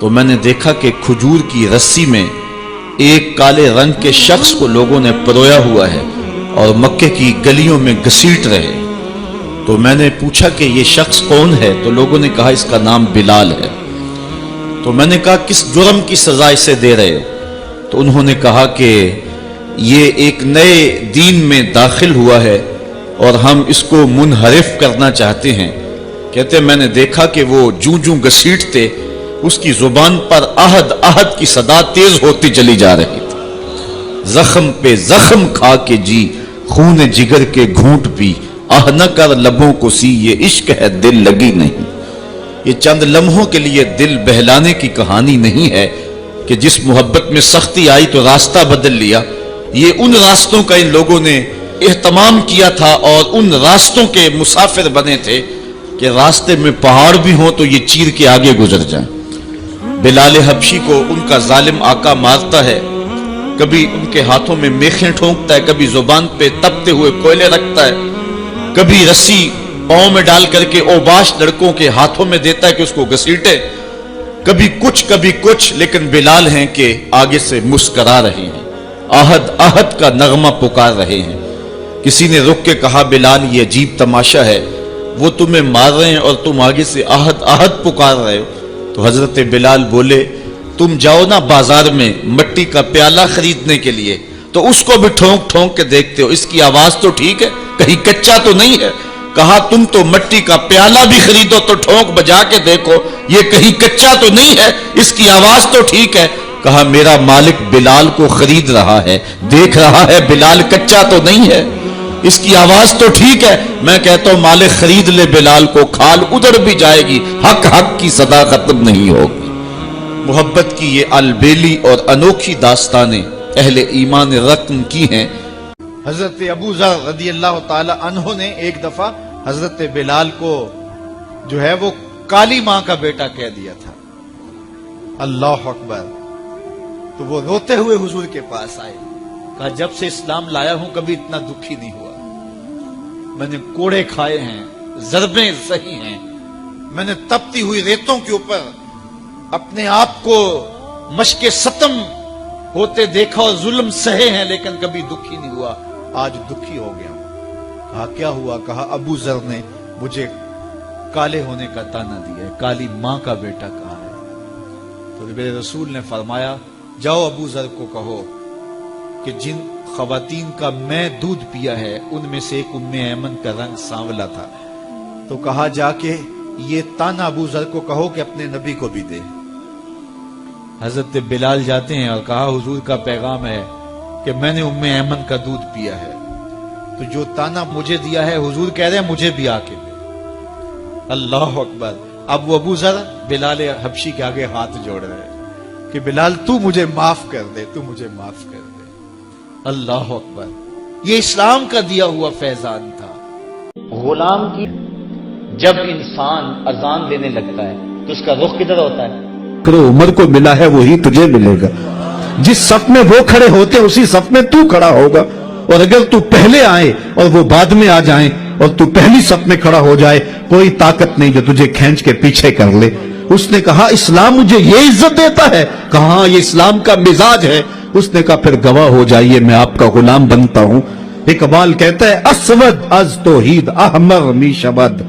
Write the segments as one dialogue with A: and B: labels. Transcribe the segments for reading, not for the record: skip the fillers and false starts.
A: تو میں نے دیکھا کہ کھجور کی رسی میں ایک کالے رنگ کے شخص کو لوگوں نے پرویا ہوا ہے اور مکے کی گلیوں میں گھسیٹ رہے۔ تو میں نے پوچھا کہ یہ شخص کون ہے؟ تو لوگوں نے کہا اس کا نام بلال ہے۔ تو میں نے کہا کس جرم کی سزا اسے دے رہے ہو؟ تو انہوں نے کہا کہ یہ ایک نئے دین میں داخل ہوا ہے اور ہم اس کو منحرف کرنا چاہتے ہیں۔ کہتے میں نے دیکھا کہ وہ جوں جوں گھسیٹتے اس کی زبان پر احد احد کی صدا تیز ہوتی چلی جا رہی تھی۔ زخم پہ زخم کھا کے جی، خون جگر کے گھونٹ پی، آہ نہ کر لبوں کو سی، یہ عشق ہے دل لگی نہیں۔ یہ چند لمحوں کے لیے دل بہلانے کی کہانی نہیں ہے کہ جس محبت میں سختی آئی تو راستہ بدل لیا۔ یہ ان راستوں کا ان لوگوں نے اہتمام کیا تھا اور ان راستوں کے مسافر بنے تھے کہ راستے میں پہاڑ بھی ہوں تو یہ چیر کے آگے گزر جائیں۔ بلال حبشی کو ان کا ظالم آقا مارتا ہے، کبھی ان کے ہاتھوں میں میخیں ٹھونکتا ہے، کبھی زبان پہ تپتے ہوئے کوئلے رکھتا ہے، کبھی رسی پاؤں میں ڈال کر کے اوباش لڑکوں کے ہاتھوں میں دیتا ہے کہ اس کو گھسیٹے، کبھی کچھ، لیکن بلال ہیں کہ آگے سے مسکرا رہے ہیں، آہد آہد کا نغمہ پکار رہے ہیں۔ کسی نے رک کے کہا بلال یہ عجیب تماشا ہے، وہ تمہیں مار رہے ہیں اور تم آگے سے آہد آہد پکار رہے ہو۔ تو حضرت بلال بولے تم جاؤ نا بازار میں مٹی کا پیالہ خریدنے کے لیے تو اس کو بھی ٹھونک ٹھونک کے دیکھتے ہو، اس کی آواز تو ٹھیک ہے، کہیں کچا تو نہیں ہے۔ کہا تم تو مٹی کا پیالہ بھی خریدو تو ٹھونک بجا کے دیکھو، یہ کہیں کچا تو نہیں ہے، اس کی آواز تو ٹھیک ہے۔ کہا میرا مالک بلال کو خرید رہا ہے، دیکھ رہا ہے بلال کچا تو نہیں ہے، اس کی آواز تو ٹھیک ہے۔ میں کہتا ہوں مالک خرید لے بلال کو، کھال ادھر بھی جائے گی، حق حق کی صدا ختم نہیں ہوگی۔ محبت کی یہ البیلی اور انوکھی داستانیں اہل ایمان رقم کی ہیں۔ حضرت ابو ذر رضی اللہ تعالی عنہ نے ایک دفعہ حضرت بلال کو جو ہے وہ کالی ماں کا بیٹا کہہ دیا تھا۔ اللہ اکبر۔ تو وہ روتے ہوئے حضور کے پاس آئے، کہا جب سے اسلام لایا ہوں کبھی اتنا دکھی نہیں ہوا، میں نے کوڑے کھائے ہیں، ضربیں سہی ہیں، میں نے تپتی ہوئی ریتوں کے اوپر اپنے آپ کو مشق ستم ہوتے دیکھا اور ظلم سہے ہیں، لیکن کبھی دکھی نہیں ہوا، آج دکھی ہو گیا ہوں۔ کہا کیا ہوا؟ کہا ابو ذر نے مجھے کالے ہونے کا تانا دیا ہے، کالی ماں کا بیٹا کہا ہے۔ تو میرے رسول نے فرمایا جاؤ ابو ذر کو کہو کہ جن خواتین کا میں دودھ پیا ہے ان میں سے ایک ام ایمن کا رنگ سانولا تھا۔ تو کہا جا کے یہ تانا ابو ذر کو کہو کہ اپنے نبی کو بھی دے۔ حضرت بلال جاتے ہیں اور کہا حضور کا پیغام ہے کہ میں نے ام ایمن کا دودھ پیا ہے، تو جو تانا مجھے دیا ہے حضور کہہ رہے ہیں مجھے بھی آ کے دے۔ اللہ اکبر۔ اب وہ ابو ذر بلال حبشی کے آگے ہاتھ جوڑ رہے ہیں کہ بلال تو مجھے معاف کر دے، تو مجھے معاف کر دے۔ اللہ اکبر۔ یہ اسلام کا دیا ہوا فیضان تھا۔ غلام کی جب انسان اذان دینے لگتا ہے تو اس کا رخ کدھر ہوتا ہے؟
B: عمر کو ملا ہے وہی تجھے ملے گا، جس صف میں وہ کھڑے ہوتے اسی صف میں تو کھڑا ہوگا، اور اگر تو پہلے آئے اور وہ بعد میں آ جائیں اور تو پہلی صف میں کھڑا ہو جائے کوئی طاقت نہیں جو تجھے کھینچ کے پیچھے کر لے۔ اس نے کہا اسلام مجھے یہ عزت دیتا ہے؟ کہا یہ اسلام کا مزاج ہے۔ اس نے کہا پھر گواہ ہو جائیے میں آپ کا غلام بنتا ہوں۔ اقبال کہتا ہے اسود از توحید احمر می شبد،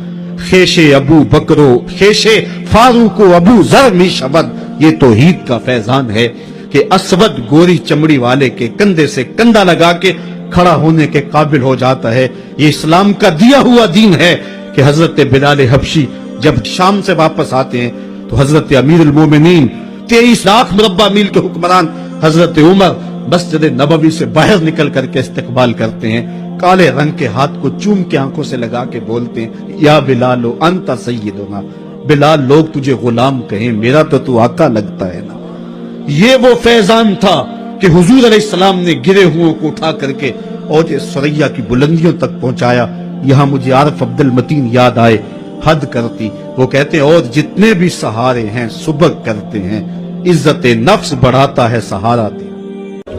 B: خیش ابو بکرو خیش فاروق ابو ذر می شبد۔ یہ توحید کا فیضان ہے کہ اسود گوری چمڑی والے کے کندھے سے کندھا لگا کے کھڑا ہونے کے قابل ہو جاتا ہے۔ یہ اسلام کا دیا ہوا دین ہے کہ حضرت بلال حبشی جب شام سے واپس آتے ہیں تو حضرت امیر المومنین 23 لاکھ مربع میل کے حکمران حضرت عمر مسجد نبوی سے باہر نکل کر کے استقبال کرتے ہیں، کالے رنگ کے ہاتھ کو چوم کے آنکھوں سے لگا کے بولتے ہیں یا بلال انت سیدنا، بلال لوگ تجھے غلام کہیں، میرا تو آقا لگتا ہے نا۔ یہ وہ فیضان تھا کہ حضور علیہ السلام نے گرے ہوئوں کو اٹھا کر کے اوج ثریا کی بلندیوں تک پہنچایا۔ یہاں مجھے عارف عبد المتین یاد آئے، حد کرتی، وہ کہتے ہیں اور جتنے بھی سہارے ہیں سبق کرتے ہیں، عزت نفس بڑھاتا ہے سہارا دے۔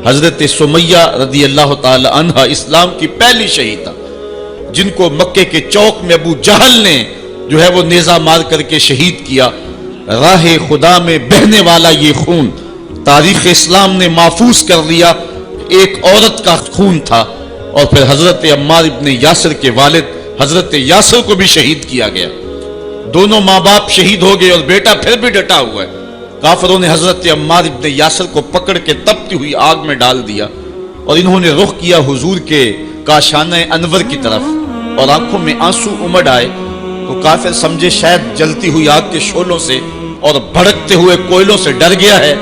A: حضرت سمیہ رضی اللہ تعالی عنہ اسلام کی پہلی شہیدہ، جن کو مکے کے چوک میں ابو جہل نے جو ہے وہ نیزہ مار کر کے شہید کیا، راہ خدا میں بہنے والا یہ خون تاریخ اسلام نے محفوظ کر لیا ایک عورت کا خون تھا. اور پھر حضرت عمار ابن یاسر کے والد حضرت یاسر کو بھی شہید کیا گیا. دونوں ماں باپ شہید ہو گئے اور بیٹا پھر بھی ڈٹا ہوا ہے. کافروں نے حضرت عمار ابن یاسر کو پکڑ کے تپتی ہوئی آگ میں ڈال دیا اور انہوں نے رخ کیا حضور کے کاشانہ انور کی طرف اور آنکھوں میں آنسو امڑ آئے. تو کافر سمجھے شاید جلتی ہوئی آگ کے شعلوں سے اور بھڑکتے ہوئے کوئلوں سے ڈر گیا ہے.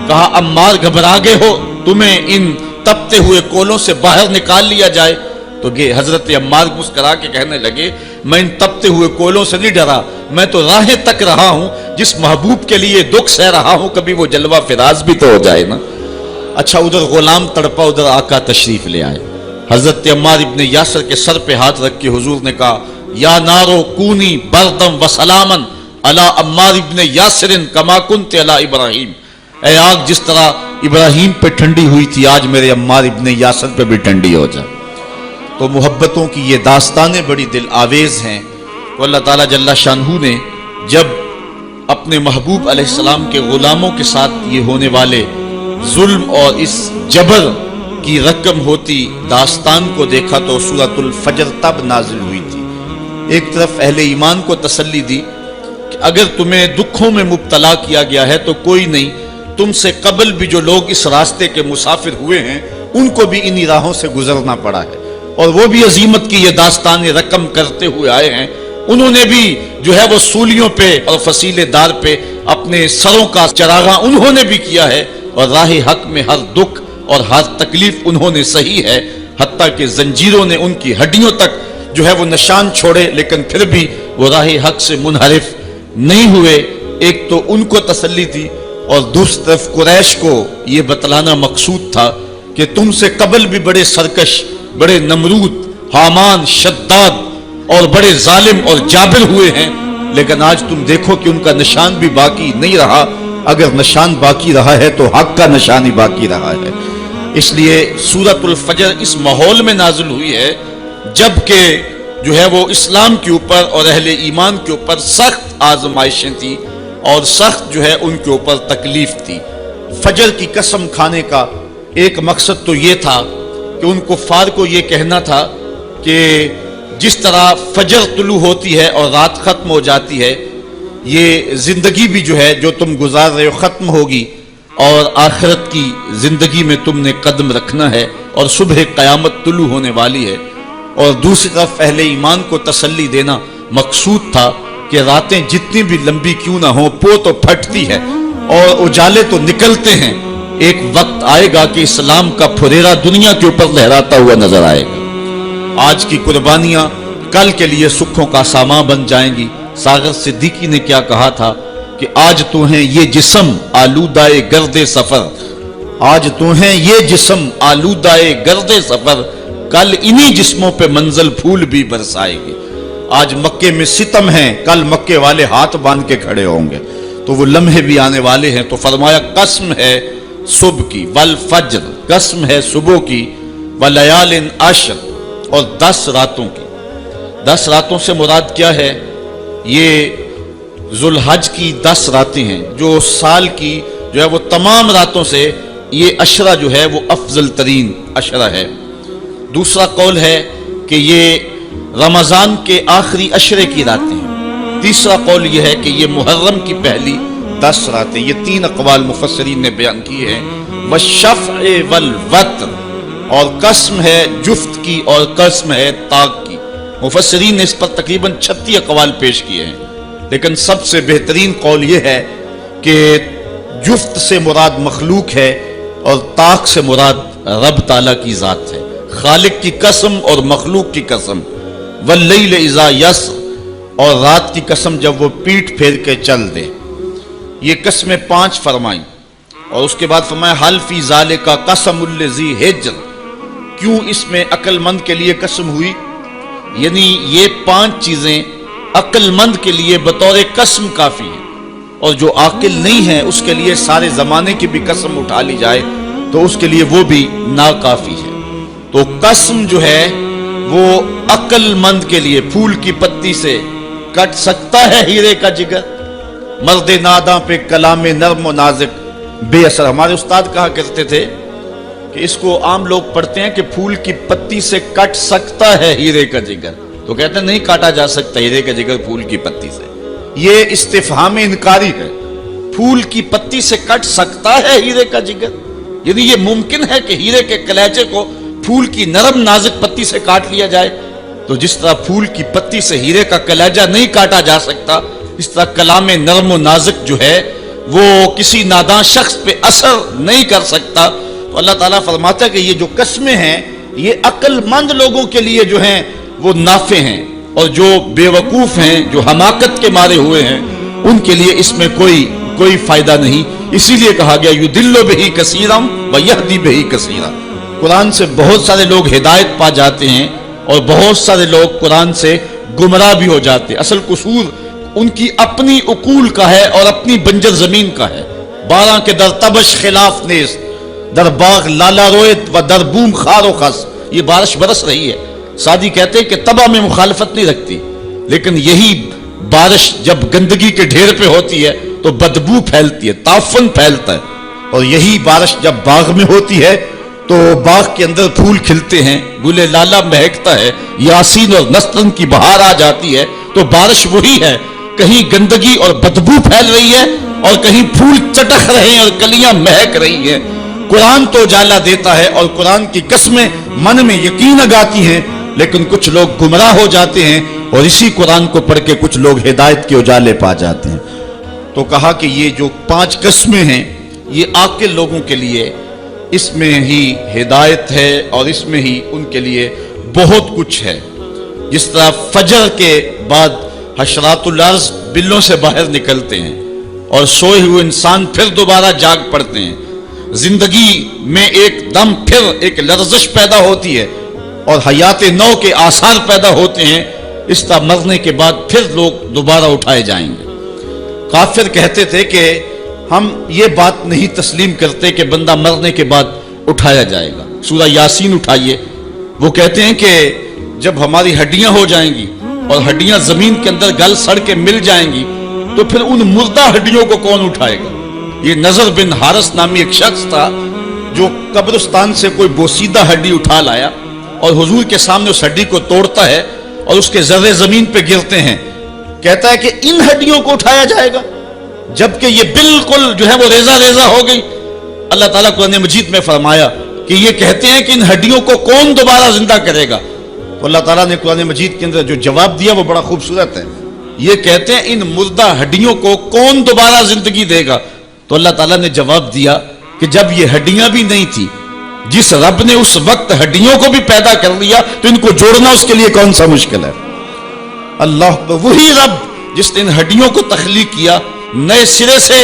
A: کہا عمار گھبرا گئے ہو, تمہیں ان تپتے ہوئے کولوں سے باہر نکال لیا جائے. تو حضرت عمار مسکرا کے کہنے لگے میں ان تپتے ہوئے کولوں سے نہیں ڈرا, میں تو راہیں تک رہا ہوں جس محبوب کے لیے دکھ سہ رہا ہوں, کبھی وہ جلوہ فراز بھی تو ہو جائے نا. اچھا ادھر غلام تڑپا, ادھر آقا تشریف لے آئے. حضرت عمار ابن یاسر کے سر پہ ہاتھ رکھ کے حضور نے کہا یا نارو کونی بردم و سلامن علی عمار ابن یاسر کما کنت علی ابراہیم. اے آگ جس طرح ابراہیم پہ ٹھنڈی ہوئی تھی آج میرے عمار ابن یاسر پہ بھی ٹھنڈی ہو جائے. تو محبتوں کی یہ داستانیں بڑی دل آویز ہیں. تو اللہ تعالیٰ جل شانہ نے جب اپنے محبوب علیہ السلام کے غلاموں کے ساتھ یہ ہونے والے ظلم اور اس جبر کی رقم ہوتی داستان کو دیکھا تو سورۃ الفجر تب نازل ہوئی تھی. ایک طرف اہل ایمان کو تسلی دی کہ اگر تمہیں دکھوں میں مبتلا کیا گیا ہے تو کوئی نہیں, تم سے قبل بھی جو لوگ اس راستے کے مسافر ہوئے ہیں ان کو بھی انہی راہوں سے گزرنا پڑا ہے اور وہ بھی عظیمت کی یہ داستان رقم کرتے ہوئے آئے ہیں. انہوں نے بھی جو ہے وہ سولیوں پہ اور فصیلے دار پہ اپنے سروں کا چراغاں انہوں نے بھی کیا ہے اور راہ حق میں ہر دکھ اور ہر تکلیف انہوں نے سہی ہے, حتیٰ کہ زنجیروں نے ان کی ہڈیوں تک جو ہے وہ نشان چھوڑے لیکن پھر بھی وہ راہ حق سے منحرف نہیں ہوئے. ایک تو ان کو تسلی تھی اور دوسری طرف قریش کو یہ بتلانا مقصود تھا کہ تم سے قبل بھی بڑے سرکش, بڑے نمرود, حامان, شداد اور بڑے ظالم اور جابر ہوئے ہیں, لیکن آج تم دیکھو کہ ان کا نشان بھی باقی نہیں رہا. اگر نشان باقی رہا ہے تو حق کا نشان ہی باقی رہا ہے. اس لیے سورۃ الفجر اس ماحول میں نازل ہوئی ہے جبکہ جو ہے وہ اسلام کے اوپر اور اہل ایمان کے اوپر سخت آزمائشیں تھیں اور سخت جو ہے ان کے اوپر تکلیف تھی. فجر کی قسم کھانے کا ایک مقصد تو یہ تھا کہ ان کفار کو یہ کہنا تھا کہ جس طرح فجر طلوع ہوتی ہے اور رات ختم ہو جاتی ہے, یہ زندگی بھی جو ہے جو تم گزار رہے ہو ختم ہوگی اور آخرت کی زندگی میں تم نے قدم رکھنا ہے اور صبح قیامت طلوع ہونے والی ہے. اور دوسری طرف اہل ایمان کو تسلی دینا مقصود تھا کہ راتیں جتنی بھی لمبی کیوں نہ ہوں پو تو پھٹتی ہے اور اجالے تو نکلتے ہیں. ایک وقت آئے گا کہ اسلام کا پھریرا دنیا کے اوپر لہراتا ہوا نظر آئے گا. آج کی قربانیاں کل کے لیے سکھوں کا سامان بن جائیں گی. ساغر صدیقی نے کیا کہا تھا کہ آج تو ہیں یہ جسم آلودہ گرد سفر, آج تو ہیں یہ جسم آلودہ گرد سفر, کل انہی جسموں پہ منزل پھول بھی برسائے گی. آج مکے میں ستم ہیں, کل مکے والے ہاتھ باندھ کے کھڑے ہوں گے. تو وہ لمحے بھی آنے والے ہیں. تو فرمایا قسم ہے صبح کی والفجر, قسم ہے صبح کی, ولیال عشر, اور 10 راتوں کی. 10 راتوں سے مراد کیا ہے؟ یہ ذوالحج کی 10 راتیں ہیں جو سال کی جو ہے وہ تمام راتوں سے یہ عشرہ جو ہے وہ افضل ترین عشرہ ہے. دوسرا قول ہے کہ یہ رمضان کے آخری عشرے کی راتیں ہیں. تیسرا قول یہ ہے کہ یہ محرم کی پہلی 10 راتیں. یہ 3 اقوال مفسرین نے بیان کی ہیں. والشفع والوتر, اور قسم ہے جفت کی اور قسم ہے طاق کی. مفسرین نے اس پر تقریباً 36 اقوال پیش کیے ہیں, لیکن سب سے بہترین قول یہ ہے کہ جفت سے مراد مخلوق ہے اور طاق سے مراد رب تعالیٰ کی ذات ہے. خالق کی قسم اور مخلوق کی قسم. واللیل اذا یسر, اور رات کی قسم جب وہ پیٹ پھیر کے چل دے. یہ قسمیں 5 فرمائیں اور اس کے بعد فرمایا حل فی ذالک قسم الذی حجر, کیوں اس میں عقل مند کے لیے قسم ہوئی؟ یعنی یہ 5 چیزیں عقل مند کے لیے بطور قسم کافی ہیں, اور جو عاقل نہیں ہے اس کے لیے سارے زمانے کی بھی قسم اٹھا لی جائے تو اس کے لیے وہ بھی ناکافی ہے. تو قسم جو ہے وہ عقل مند کے لیے, پھول کی پتی سے کٹ سکتا ہے ہیرے کا جگر, مرد ناداں پہ کلام نرم و نازک بے اثر. ہمارے استاد کہا کرتے تھے کہ اس کو عام لوگ پڑھتے ہیں کہ پھول کی پتی سے کٹ سکتا ہے ہیرے کا جگر، تو کہتے ہیں نہیں کاٹا جا سکتا ہیرے کا جگر پھول کی پتی سے. یہ استفہام انکاری ہے. پھول کی پتی سے کٹ سکتا ہے ہیرے کا جگر، یعنی یہ ممکن ہے کہ ہیرے کے کلیجے کو پھول کی نرم نازک پتی سے کاٹ لیا جائے؟ تو جس طرح پھول کی پتی سے ہیرے کا کلیجہ نہیں کاٹا جا سکتا، اس طرح کلام نرم و نازک جو ہے وہ کسی ناداں شخص پہ اثر نہیں کر سکتا. تو اللہ تعالیٰ فرماتا ہے کہ یہ جو قسمیں ہیں یہ عقل مند لوگوں کے لیے جو ہیں وہ نافع ہیں، اور جو بے وقوف ہیں، جو حماقت کے مارے ہوئے ہیں، ان کے لیے اس میں کوئی فائدہ نہیں. اسی لیے کہا گیا یضل بہ کثیرا ویہدی بہ کثیرا. قرآن سے بہت سارے لوگ ہدایت پا جاتے ہیں اور بہت سارے لوگ قرآن سے گمراہ بھی ہو جاتے. اصل قصور ان کی اپنی عقول کا ہے اور اپنی بنجر زمین کا ہے. 12 کے در تبش خلاف نیز، در باغ لالا رویت و در بوم خار و خس. یہ بارش برس رہی ہے. سعدی کہتے ہیں کہ تباہ میں مخالفت نہیں رکھتی، لیکن یہی بارش جب گندگی کے ڈھیر پہ ہوتی ہے تو بدبو پھیلتی ہے، تعفن پھیلتا ہے. اور یہی بارش جب باغ میں ہوتی ہے تو باغ کے اندر پھول کھلتے ہیں، گل لالا مہکتا ہے، یاسین اور نسترن کی بہار آ جاتی ہے. تو بارش وہی ہے. کہیں گندگی اور بدبو پھیل رہی ہے اور کہیں پھول چٹخ رہے ہیں اور کلیاں مہک رہی ہیں. قرآن تو اجالا دیتا ہے اور قرآن کی قسمیں من میں یقین اگاتی ہیں، لیکن کچھ لوگ گمراہ ہو جاتے ہیں اور اسی قرآن کو پڑھ کے کچھ لوگ ہدایت کے اجالے پا جاتے ہیں. تو کہا کہ یہ جو 5 قسمیں ہیں یہ عاقل لوگوں کے لیے اس میں ہی ہدایت ہے اور اس میں ہی ان کے لیے بہت کچھ ہے. جس طرح فجر کے بعد حشرات الارض بلوں سے باہر نکلتے ہیں اور سوئے ہوئے انسان پھر دوبارہ جاگ پڑتے ہیں. زندگی میں ایک دم پھر ایک لرزش پیدا ہوتی ہے اور حیات نو کے آثار پیدا ہوتے ہیں. اس طرح مرنے کے بعد پھر لوگ دوبارہ اٹھائے جائیں گے. کافر کہتے تھے کہ ہم یہ بات نہیں تسلیم کرتے کہ بندہ مرنے کے بعد اٹھایا جائے گا. سورہ یاسین اٹھائیے. وہ کہتے ہیں کہ جب ہماری ہڈیاں ہو جائیں گی اور ہڈیاں زمین کے اندر گل سڑ کے مل جائیں گی تو پھر ان مردہ ہڈیوں کو کون اٹھائے گا؟ یہ نظر بن حارث نامی ایک شخص تھا جو قبرستان سے کوئی بوسیدہ ہڈی اٹھا لایا اور حضور کے سامنے اس ہڈی کو توڑتا ہے اور اس کے ذرے زمین پہ گرتے ہیں. کہتا ہے کہ ان ہڈیوں کو اٹھایا جائے گا جبکہ یہ بالکل جو ہے وہ ریزہ ریزہ ہو گئی. اللہ تعالیٰ قرآن مجید میں فرمایا کہ یہ کہتے ہیں کہ ان ہڈیوں کو کون دوبارہ زندہ کرے گا. تو اللہ تعالیٰ نے قرآن مجید کے اندر جو جواب دیا وہ بڑا خوبصورت ہے. یہ کہتے ہیں ان مردہ ہڈیوں کو کون دوبارہ زندگی دے گا؟ تو اللہ تعالیٰ نے جواب دیا کہ جب یہ ہڈیاں بھی نہیں تھی، جس رب نے اس وقت ہڈیوں کو بھی پیدا کر لیا تو ان کو جوڑنا اس کے لیے کون سا مشکل ہے؟ اللہ وہی رب جس نے ان ہڈیوں کو تخلیق کیا، نئے سرے سے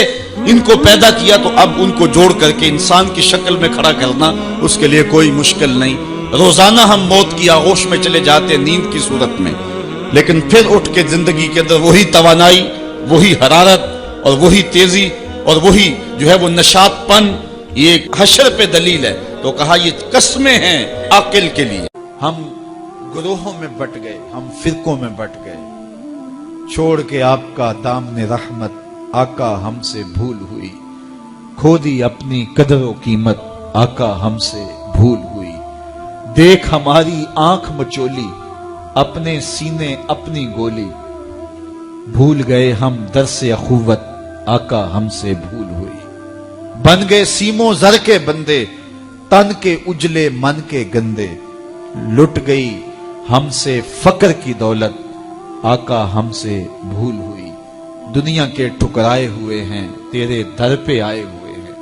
A: ان کو پیدا کیا، تو اب ان کو جوڑ کر کے انسان کی شکل میں کھڑا کرنا اس کے لیے کوئی مشکل نہیں. روزانہ ہم موت کی آغوش میں چلے جاتے ہیں نیند کی صورت میں، لیکن پھر اٹھ کے زندگی کے اندر وہی توانائی، وہی حرارت اور وہی تیزی اور وہی جو ہے وہ نشاط پن. یہ حشر پہ دلیل ہے. تو کہا یہ قسمیں ہیں عاقل کے لیے. ہم گروہوں میں بٹ گئے، ہم فرقوں میں بٹ گئے، چھوڑ کے آپ کا دامن رحمت آقا ہم سے بھول ہوئی. کھو دی اپنی قدر و قیمت آقا ہم سے بھول ہوئی. دیکھ ہماری آنکھ مچولی، اپنے سینے اپنی گولی. بھول گئے ہم درس اخوت آقا ہم سے بھول ہوئی. بن گئے سیموں زر کے بندے، تن کے اجلے من کے گندے. لٹ گئی ہم سے فقر کی دولت آقا ہم سے بھول ہوئی. دنیا کے ٹھکرائے ہوئے ہیں، تیرے در پہ آئے ہوئے ہیں.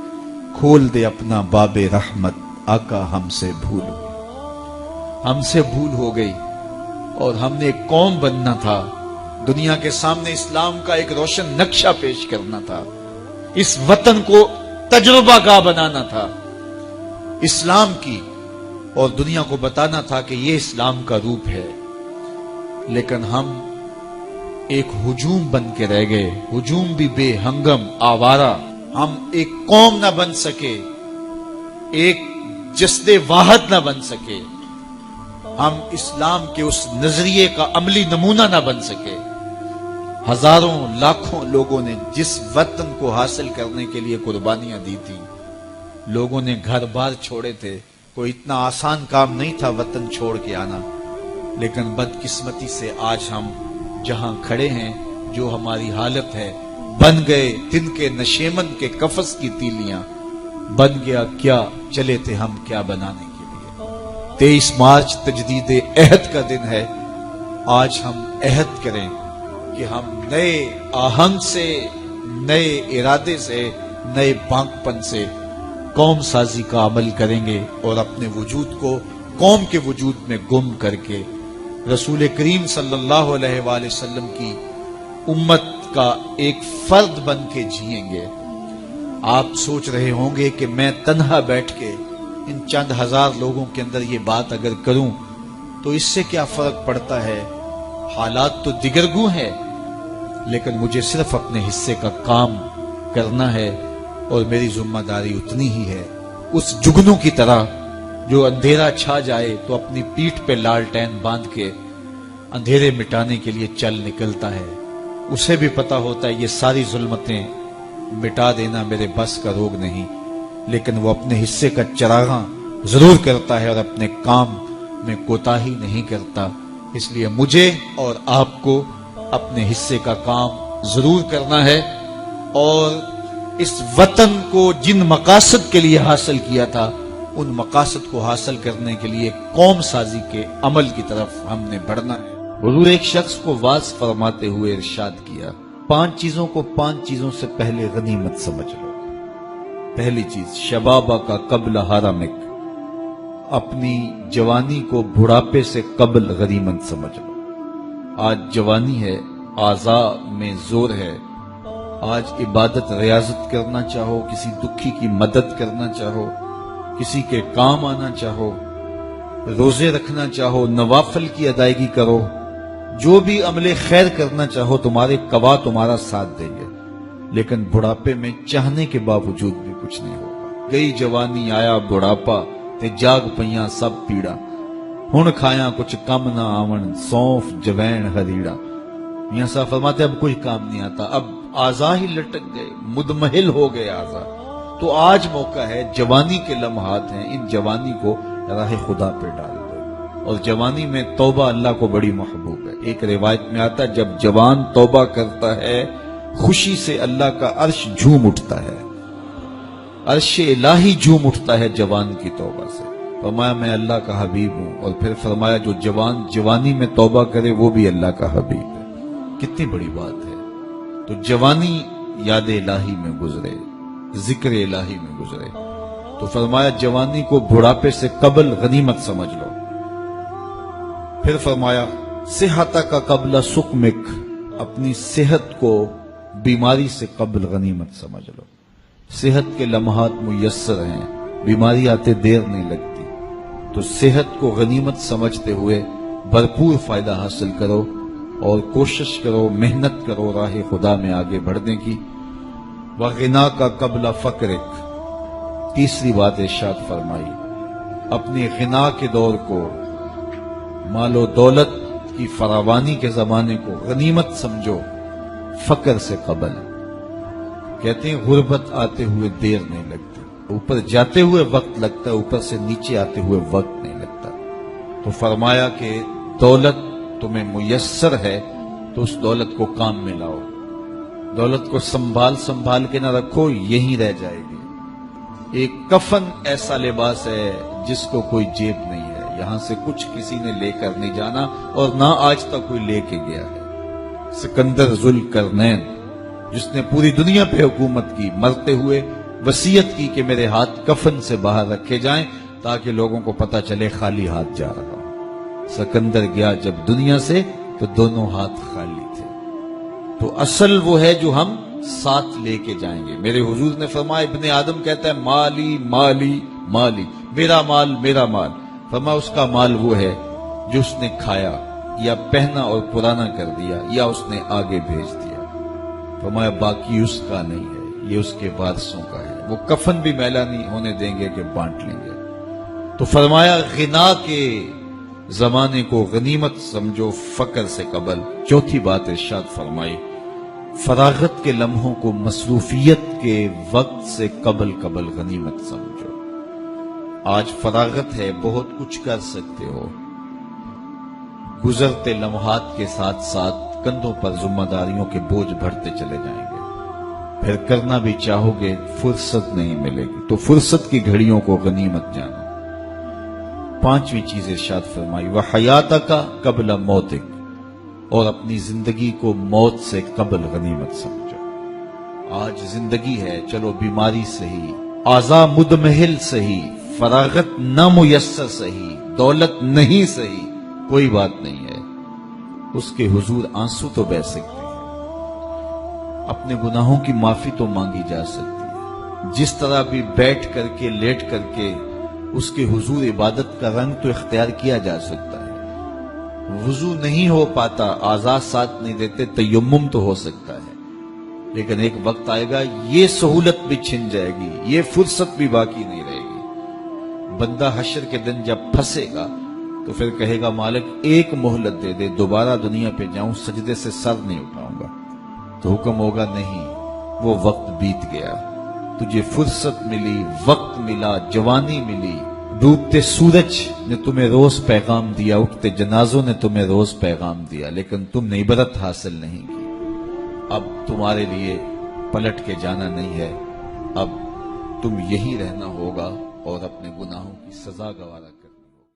A: کھول دے اپنا باب رحمت آقا ہم سے بھول ہوئی. ہم سے بھول ہو گئی اور ہم نے ایک قوم بننا تھا. دنیا کے سامنے اسلام کا ایک روشن نقشہ پیش کرنا تھا. اس وطن کو تجربہ گاہ بنانا تھا اسلام کی، اور دنیا کو بتانا تھا کہ یہ اسلام کا روپ ہے. لیکن ہم ایک ہجوم بن کے رہ گئے، ہجوم بھی بے ہنگم آوارہ. ہم ایک قوم نہ بن سکے، ایک جسد واحد نہ بن سکے. ہم اسلام کے اس نظریے کا عملی نمونہ نہ بن سکے. ہزاروں لاکھوں لوگوں نے جس وطن کو حاصل کرنے کے لیے قربانیاں دی تھی، لوگوں نے گھر بار چھوڑے تھے، کوئی اتنا آسان کام نہیں تھا وطن چھوڑ کے آنا، لیکن بدقسمتی سے آج ہم جہاں کھڑے ہیں، جو ہماری حالت ہے، بن گئے تن کے نشیمن کے قفس کی تیلیاں، بن گیا کیا چلے تھے ہم کیا بنانے کے لیے۔ 23 مارچ تجدید عہد کا دن ہے، آج ہم عہد کریں کہ ہم نئے آہنگ سے، نئے ارادے سے، نئے بانک پن سے قوم سازی کا عمل کریں گے، اور اپنے وجود کو قوم کے وجود میں گم کر کے رسول کریم صلی اللہ علیہ وآلہ وسلم کی امت کا ایک فرد بن کے جیئیں گے۔ آپ سوچ رہے ہوں گے کہ میں تنہا بیٹھ کے ان چند ہزار لوگوں کے اندر یہ بات اگر کروں تو اس سے کیا فرق پڑتا ہے، حالات تو دیگرگوں ہے، لیکن مجھے صرف اپنے حصے کا کام کرنا ہے، اور میری ذمہ داری اتنی ہی ہے۔ اس جگنوں کی طرح جو اندھیرا چھا جائے تو اپنی پیٹھ پہ لالٹین باندھ کے اندھیرے مٹانے کے لیے چل نکلتا ہے، اسے بھی پتا ہوتا ہے یہ ساری ظلمتیں مٹا دینا میرے بس کا روگ نہیں، لیکن وہ اپنے حصے کا چراغاں ضرور کرتا ہے اور اپنے کام میں کوتاہی نہیں کرتا۔ اس لیے مجھے اور آپ کو اپنے حصے کا کام ضرور کرنا ہے، اور اس وطن کو جن مقاصد کے لیے حاصل کیا تھا، ان مقاصد کو حاصل کرنے کے لیے قوم سازی کے عمل کی طرف ہم نے بڑھنا ہے۔ حضور ایک شخص کو واعظ فرماتے ہوئے ارشاد کیا، 5 چیزوں کو 5 چیزوں سے پہلے غنیمت سمجھ لو۔ پہلی چیز، شبابہ کا قبل حرمک، اپنی جوانی کو بڑھاپے سے قبل غنیمت سمجھ لو۔ آج جوانی ہے، اعضاء میں زور ہے، آج عبادت ریاضت کرنا چاہو، کسی دکھی کی مدد کرنا چاہو، کسی کے کام آنا چاہو، روزے رکھنا چاہو، نوافل کی ادائیگی کرو، جو بھی عمل خیر کرنا چاہو، تمہارے قوا تمہارا ساتھ دیں گے، لیکن بڑھاپے میں چاہنے کے باوجود بھی کچھ نہیں ہوگا۔ گئی جوانی آیا بڑھاپا، تے جاگ پئیاں سب پیڑا، ہن کھایاں کچھ کم نہ آون، سونف جوین ہریڑا۔ میاں صاحب فرماتے اب کچھ کام نہیں آتا، اب اعضاء ہی لٹک گئے، مدمحل ہو گئے اعضاء۔ تو آج موقع ہے، جوانی کے لمحات ہیں، ان جوانی کو راہ خدا پہ ڈال دو، اور جوانی میں توبہ اللہ کو بڑی محبوب ہے۔ ایک روایت میں آتا ہے جب جوان توبہ کرتا ہے، خوشی سے اللہ کا عرش جھوم اٹھتا ہے، عرش الہی جھوم اٹھتا ہے جوان کی توبہ سے۔ فرمایا میں اللہ کا حبیب ہوں، اور پھر فرمایا جو جوان جوانی میں توبہ کرے وہ بھی اللہ کا حبیب ہے۔ کتنی بڑی بات ہے۔ تو جوانی یاد الہی میں گزرے، ذکر الہی میں گزرے، تو فرمایا جوانی کو بڑھاپے سے قبل غنیمت سمجھ لو۔ پھر فرمایا صحت کا قبل سقمک، اپنی صحت کو بیماری سے قبل غنیمت سمجھ لو۔ صحت کے لمحات میسر ہیں، بیماری آتے دیر نہیں لگتی، تو صحت کو غنیمت سمجھتے ہوئے بھرپور فائدہ حاصل کرو، اور کوشش کرو، محنت کرو راہ خدا میں آگے بڑھنے کی۔ وغنا کا قبل فقرک، تیسری بات ارشاد فرمائی، اپنی غنا کے دور کو، مال و دولت کی فراوانی کے زمانے کو غنیمت سمجھو، فقر سے قبل۔ کہتے ہیں غربت آتے ہوئے دیر نہیں لگتی، اوپر جاتے ہوئے وقت لگتا ہے، اوپر سے نیچے آتے ہوئے وقت نہیں لگتا۔ تو فرمایا کہ دولت تمہیں میسر ہے تو اس دولت کو کام میں لاؤ، دولت کو سنبھال کے نہ رکھو، یہیں رہ جائے گی۔ ایک کفن ایسا لباس ہے جس کو کوئی جیب نہیں ہے، یہاں سے کچھ کسی نے لے کر نہیں جانا، اور نہ آج تک کوئی لے کے گیا ہے۔ سکندر ذوالقرنین جس نے پوری دنیا پہ حکومت کی، مرتے ہوئے وصیت کی کہ میرے ہاتھ کفن سے باہر رکھے جائیں تاکہ لوگوں کو پتا چلے خالی ہاتھ جا رہا ہوں۔ سکندر گیا جب دنیا سے تو دونوں ہاتھ خالی تھے۔ تو اصل وہ ہے جو ہم ساتھ لے کے جائیں گے۔ میرے حضور نے فرمایا، ابن آدم کہتا ہے مالی مالی مالی، میرا مال میرا مال۔ فرمایا اس کا مال وہ ہے جو اس نے کھایا یا پہنا اور پرانا کر دیا یا اس نے آگے بھیج دیا۔ فرمایا باقی اس کا نہیں ہے، یہ اس کے وارثوں کا ہے، وہ کفن بھی میلا نہیں ہونے دیں گے کہ بانٹ لیں گے۔ تو فرمایا غنا کے زمانے کو غنیمت سمجھو فقر سے قبل۔ چوتھی بات ارشاد فرمائی فراغت کے لمحوں کو مصروفیت کے وقت سے قبل غنیمت سمجھو۔ آج فراغت ہے، بہت کچھ کر سکتے ہو، گزرتے لمحات کے ساتھ ساتھ کندھوں پر ذمہ داریوں کے بوجھ بڑھتے چلے جائیں گے، پھر کرنا بھی چاہو گے فرصت نہیں ملے گی، تو فرصت کی گھڑیوں کو غنیمت جانو۔ پانچویں چیز ارشاد فرمائی وَحَيَاتَكَ قَبْلَ مَوْتِكَ، اور اپنی زندگی کو موت سے قبل غنیمت سمجھو۔ آج زندگی ہے، چلو بیماری سہی، اعضاء مدمحل سہی، فراغت نامیسر سہی، دولت نہیں سہی، کوئی بات نہیں ہے، اس کے حضور آنسو تو بہہ سکتے ہیں، اپنے گناہوں کی معافی تو مانگی جا سکتی ہے، جس طرح بھی بیٹھ کر کے لیٹ کر کے اس کے حضور عبادت کا رنگ تو اختیار کیا جا سکتا ہے۔ وضو نہیں ہو پاتا، اعضاء ساتھ نہیں دیتے، تیمم تو ہو سکتا ہے، لیکن ایک وقت آئے گا یہ سہولت بھی چھن جائے گی، یہ فرصت بھی باقی نہیں رہے گی۔ بندہ حشر کے دن جب پھنسے گا تو پھر کہے گا مالک ایک مہلت دے دے، دوبارہ دنیا پہ جاؤں، سجدے سے سر نہیں اٹھاؤں گا، تو حکم ہوگا نہیں، وہ وقت بیت گیا، تجھے فرصت ملی، وقت ملا، جوانی ملی، ڈوبتے سورج نے تمہیں روز پیغام دیا، اٹھتے جنازوں نے تمہیں روز پیغام دیا، لیکن تم نے عبرت حاصل نہیں کی۔ اب تمہارے لیے پلٹ کے جانا نہیں ہے، اب تم یہی رہنا ہوگا اور اپنے گناہوں کی سزا گوارا کرنا۔